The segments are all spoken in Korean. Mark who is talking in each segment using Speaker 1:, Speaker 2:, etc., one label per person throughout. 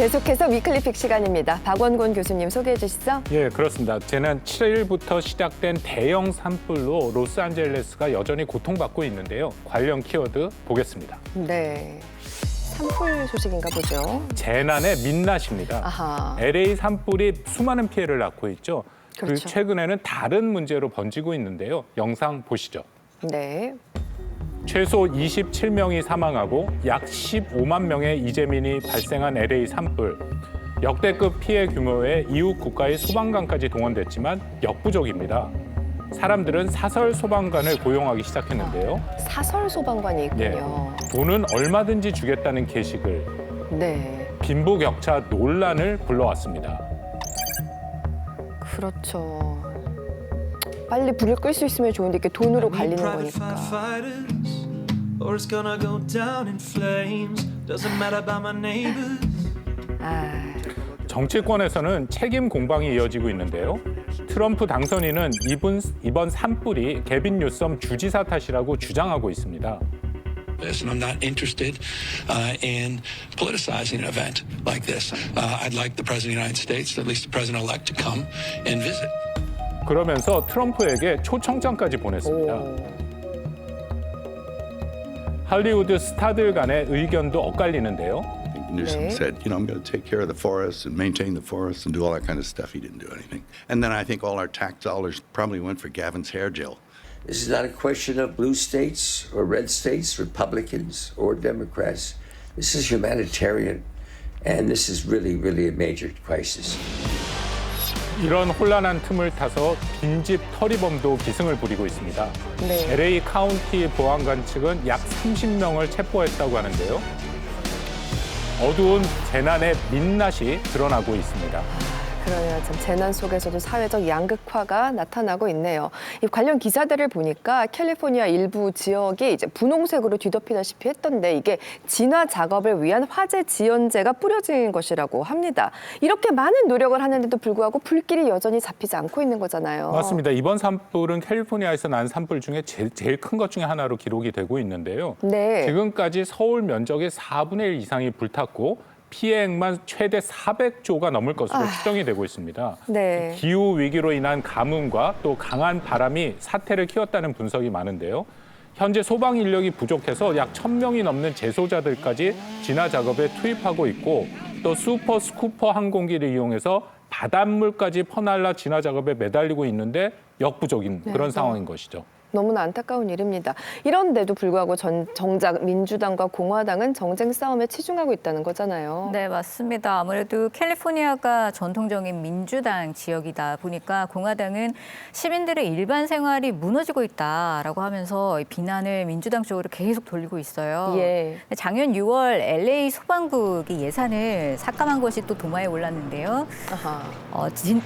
Speaker 1: 계속해서 위클리픽 시간입니다. 박원곤 교수님 소개해 주시죠.
Speaker 2: 예, 그렇습니다. 지난 7일부터 시작된 대형 산불로 로스앤젤레스가 여전히 고통받고 있는데요. 관련 키워드 보겠습니다.
Speaker 1: 네, 산불 소식인가 보죠.
Speaker 2: 재난의 민낯입니다.
Speaker 1: 아하.
Speaker 2: LA 산불이 수많은 피해를 낳고 있죠.
Speaker 1: 그렇죠.
Speaker 2: 최근에는 다른 문제로 번지고 있는데요. 영상 보시죠.
Speaker 1: 네.
Speaker 2: 최소 27명이 사망하고 약 15만 명의 이재민이 발생한 LA 산불. 역대급 피해 규모의 이웃 국가의 소방관까지 동원됐지만 역부족입니다. 사람들은 사설 소방관을 고용하기 시작했는데요.
Speaker 1: 사설 소방관이 있군요.
Speaker 2: 돈은 얼마든지 주겠다는 게시글.
Speaker 1: 네.
Speaker 2: 빈부격차 논란을 불러왔습니다.
Speaker 1: 그렇죠. 빨리 불을 끌 수 있으면 좋은데 이렇게 돈으로 갈리는 거니까.
Speaker 3: Or it's gonna go down in flames. Doesn't matter about my neighbors.
Speaker 1: 아,
Speaker 2: 정치권에서는 책임 공방이 이어지고 있는데요. 트럼프 당선인은 이번 산불이 게빈 뉴섬 주지사 탓이라고 주장하고 있습니다.
Speaker 4: And I'm not interested in politicizing an event like this. I'd like the President of the United States, at least the President-elect, to come and visit.
Speaker 2: 그러면서 트럼프에게 초청장까지 보냈습니다.
Speaker 1: 오.
Speaker 2: 할리우드 스타들 간의 의견도 엇갈리는데요.
Speaker 5: Newsom
Speaker 1: 네.
Speaker 5: said, I'm going to take care of the forests and maintain the forests and do all that kind of stuff. He didn't do anything. And then I think all our tax dollars probably went for Gavin's hair gel.
Speaker 6: This is not a question of blue states or red states, Republicans or Democrats. This is humanitarian, and this is really, really a major crisis.
Speaker 2: 이런 혼란한 틈을 타서 빈집 터리범도 기승을 부리고 있습니다.
Speaker 1: 네.
Speaker 2: LA 카운티 보안관 측은 약 30명을 체포했다고 하는데요. 어두운 재난의 민낯이 드러나고 있습니다.
Speaker 1: 그러네요. 참 재난 속에서도 사회적 양극화가 나타나고 있네요. 이 관련 기사들을 보니까 캘리포니아 일부 지역이 이제 분홍색으로 뒤덮이다시피 했던데 이게 진화 작업을 위한 화재 지연제가 뿌려진 것이라고 합니다. 이렇게 많은 노력을 하는데도 불구하고 불길이 여전히 잡히지 않고 있는 거잖아요.
Speaker 2: 맞습니다. 이번 산불은 캘리포니아에서 난 산불 중에 제일 큰 것 중에 하나로 기록이 되고 있는데요.
Speaker 1: 네.
Speaker 2: 지금까지 서울 면적의 4분의 1 이상이 불탔고 피해액만 최대 400조가 넘을 것으로 추정이 되고 있습니다.
Speaker 1: 네.
Speaker 2: 기후 위기로 인한 가뭄과 또 강한 바람이 사태를 키웠다는 분석이 많은데요. 현재 소방 인력이 부족해서 약 1,000명이 넘는 재소자들까지 진화 작업에 투입하고 있고 또 슈퍼 스쿠퍼 항공기를 이용해서 바닷물까지 퍼날라 진화 작업에 매달리고 있는데 역부족인 그런 상황인 것이죠.
Speaker 1: 너무나 안타까운 일입니다. 이런데도 불구하고 정작 민주당과 공화당은 정쟁 싸움에 치중하고 있다는 거잖아요.
Speaker 7: 네, 맞습니다. 아무래도 캘리포니아가 전통적인 민주당 지역이다 보니까 공화당은 시민들의 일반 생활이 무너지고 있다라고 하면서 비난을 민주당 쪽으로 계속 돌리고 있어요.
Speaker 1: 예.
Speaker 7: 작년 6월 LA 소방국이 예산을 삭감한 것이 또 도마에 올랐는데요.
Speaker 1: 아하.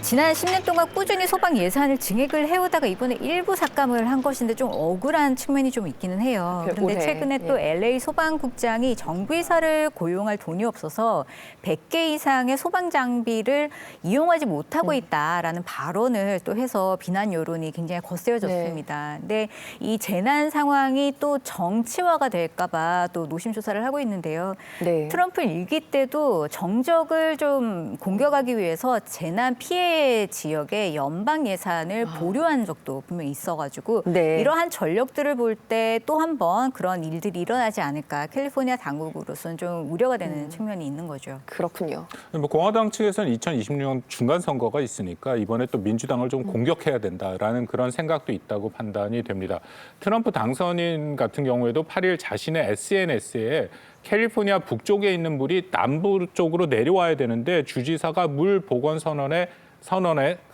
Speaker 7: 지난 10년 동안 꾸준히 소방 예산을 증액을 해오다가 이번에 일부 삭감을 한 것인데 좀 억울한 측면이 좀 있기는 해요. 그런데
Speaker 1: 올해.
Speaker 7: 최근에 또 LA 소방국장이 정비사를 고용할 돈이 없어서 100개 이상의 소방 장비를 이용하지 못하고 있다라는 발언을 또 해서 비난 여론이 굉장히 거세졌습니다. 근데 이 재난 상황이 또 정치화가 될까 봐 또 노심초사를 하고 있는데요.
Speaker 1: 네.
Speaker 7: 트럼프 일기 때도 정적을 좀 공격하기 위해서 재난 피해 지역에 연방 예산을 보류한 적도 분명히 있어가지고
Speaker 1: 네.
Speaker 7: 이러한 전력들을 볼 때 또 한 번 그런 일들이 일어나지 않을까 캘리포니아 당국으로서는 좀 우려가 되는 측면이 있는 거죠.
Speaker 1: 그렇군요.
Speaker 2: 뭐 공화당 측에서는 2026년 중간 선거가 있으니까 이번에 또 민주당을 좀 공격해야 된다라는 그런 생각도 있다고 판단이 됩니다. 트럼프 당선인 같은 경우에도 8일 자신의 SNS에 캘리포니아 북쪽에 있는 물이 남부 쪽으로 내려와야 되는데 주지사가 물 복원 선언에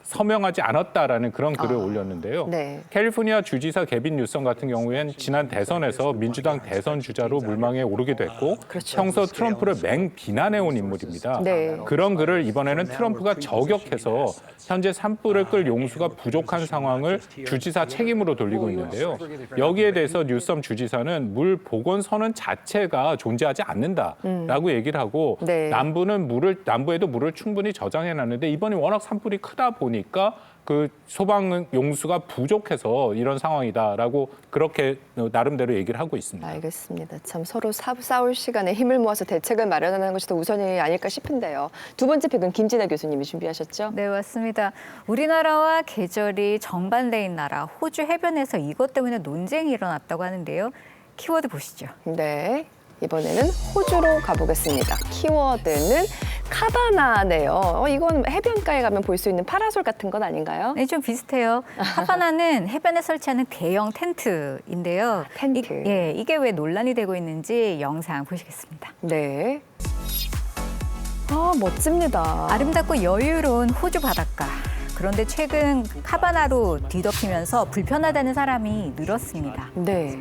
Speaker 2: 서명하지 않았다라는 그런 글을 올렸는데요.
Speaker 1: 네.
Speaker 2: 캘리포니아 주지사 게빈 뉴섬 같은 경우엔 지난 대선에서 민주당 대선 주자로 물망에 오르게 됐고
Speaker 1: 그렇죠.
Speaker 2: 평소 트럼프를 맹 비난해온 인물입니다.
Speaker 1: 네.
Speaker 2: 그런 글을 이번에는 트럼프가 저격해서 현재 산불을 끌 용수가 부족한 상황을 주지사 책임으로 돌리고 있는데요. 여기에 대해서 뉴섬 주지사는 물 복원 선언 자체가 존재하지 않는다라고 얘기를 하고
Speaker 1: 네.
Speaker 2: 남부에도 물을 충분히 저장해놨는데 이번에 워낙 산불이 크다 보니 보니까 그 소방 용수가 부족해서 이런 상황이다라고 그렇게 나름대로 얘기를 하고 있습니다.
Speaker 1: 알겠습니다. 참 서로 싸울 시간에 힘을 모아서 대책을 마련하는 것이 더 우선이 아닐까 싶은데요. 두 번째 픽은 김진애 교수님이 준비하셨죠?
Speaker 7: 네, 맞습니다. 우리나라와 계절이 정반대인 나라 호주 해변에서 이것 때문에 논쟁이 일어났다고 하는데요. 키워드 보시죠.
Speaker 1: 네. 이번에는 호주로 가보겠습니다. 키워드는 카바나네요. 이건 해변가에 가면 볼 수 있는 파라솔 같은 건 아닌가요?
Speaker 7: 네, 좀 비슷해요. 카바나는 해변에 설치하는 대형 텐트인데요.
Speaker 1: 텐트.
Speaker 7: 이게 왜 논란이 되고 있는지 영상 보시겠습니다.
Speaker 1: 네. 멋집니다.
Speaker 7: 아름답고 여유로운 호주 바닷가. 그런데 최근 카바나로 뒤덮이면서 불편하다는 사람이 늘었습니다.
Speaker 1: 네.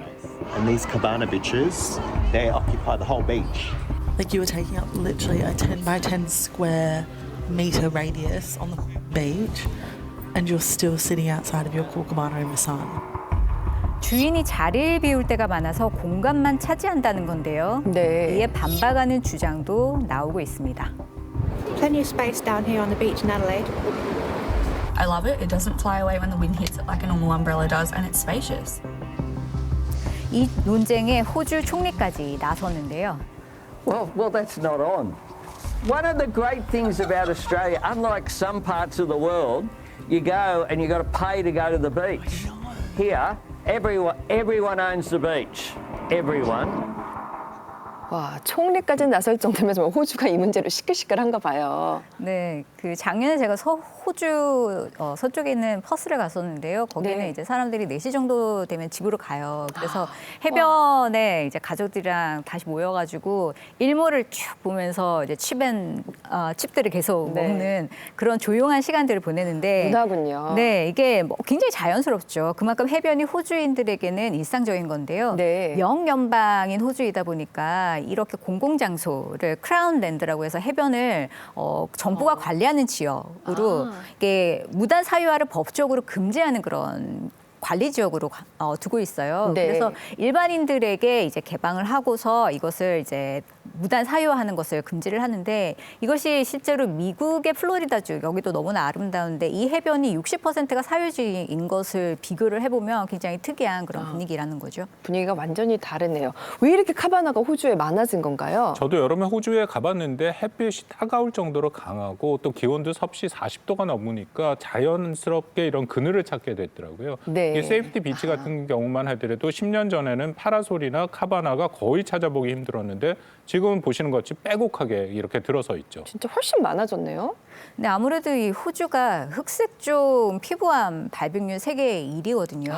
Speaker 8: And these cabana bitches, they occupy the whole beach.
Speaker 9: Like you were taking up literally a 10 by 10 square meter radius on the beach, and you're still sitting outside of your cool cabana in the sun.
Speaker 7: 주인이 자리를 비울 때가 많아서 공간만 차지한다는 건데요.
Speaker 1: 네.
Speaker 7: 이에 반박하는 주장도 나오고 있습니다.
Speaker 10: Plenty of space down here on the beach in Adelaide.
Speaker 11: I love it. It doesn't fly away when the wind hits it like a normal umbrella does, and it's spacious.
Speaker 7: 이 논쟁에 호주 총리까지 나섰는데요.
Speaker 12: Well, that's not on. One of the great things about Australia, unlike some parts of the world, you go and you got to pay to go to the beach. Here, everyone owns the beach. Everyone.
Speaker 1: 와, 총리까지 나설 정도면 정말 호주가 이 문제로 시끌시끌한가 봐요.
Speaker 7: 네, 그 작년에 제가 호주 서쪽에 있는 퍼스를 갔었는데요. 거기는
Speaker 1: 네.
Speaker 7: 이제 사람들이 4시 정도 되면 집으로 가요. 그래서 해변에 이제 가족들이랑 다시 모여가지고 일몰을 쭉 보면서 이제 칩들을 계속
Speaker 1: 네.
Speaker 7: 먹는 그런 조용한 시간들을 보내는데
Speaker 1: 문화군요.
Speaker 7: 네, 이게 굉장히 자연스럽죠. 그만큼 해변이 호주인들에게는 일상적인 건데요.
Speaker 1: 네.
Speaker 7: 영연방인 호주이다 보니까 이렇게 공공장소를 크라운랜드라고 해서 해변을 정부가 관리하는 지역으로 이게 무단 사유화를 법적으로 금지하는 그런 관리 지역으로 두고 있어요.
Speaker 1: 네.
Speaker 7: 그래서 일반인들에게 이제 개방을 하고서 이것을 이제 무단 사유화하는 것을 금지를 하는데 이것이 실제로 미국의 플로리다주 여기도 너무나 아름다운데 이 해변이 60%가 사유지인 것을 비교를 해보면 굉장히 특이한 그런 분위기라는 거죠.
Speaker 1: 분위기가 완전히 다르네요. 왜 이렇게 카바나가 호주에 많아진 건가요?
Speaker 2: 저도 여름에 호주에 가봤는데 햇빛이 따가울 정도로 강하고 또 기온도 섭씨 40도가 넘으니까 자연스럽게 이런 그늘을 찾게 됐더라고요.
Speaker 1: 네.
Speaker 2: 이 세이프티 비치 같은 경우만 하더라도 10년 전에는 파라솔이나 카바나가 거의 찾아보기 힘들었는데 지금은 보시는 것 같이 빼곡하게 이렇게 들어서 있죠.
Speaker 1: 진짜 훨씬 많아졌네요.
Speaker 7: 근데 아무래도 이 호주가 흑색종 피부암 발병률 세계 1위거든요.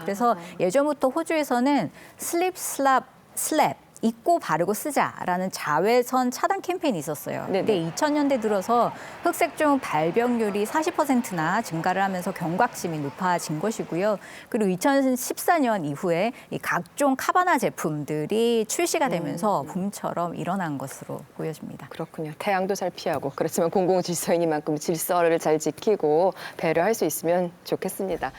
Speaker 7: 그래서 예전부터 호주에서는 슬랩 잊고 바르고 쓰자라는 자외선 차단 캠페인이 있었어요.
Speaker 1: 네네.
Speaker 7: 근데 2000년대 들어서 흑색종 발병률이 40%나 증가를 하면서 경각심이 높아진 것이고요. 그리고 2014년 이후에 이 각종 카바나 제품들이 출시가 되면서 붐처럼 일어난 것으로 보여집니다.
Speaker 1: 그렇군요. 태양도 잘 피하고 그렇지만 공공질서이니만큼 질서를 잘 지키고 배려할 수 있으면 좋겠습니다.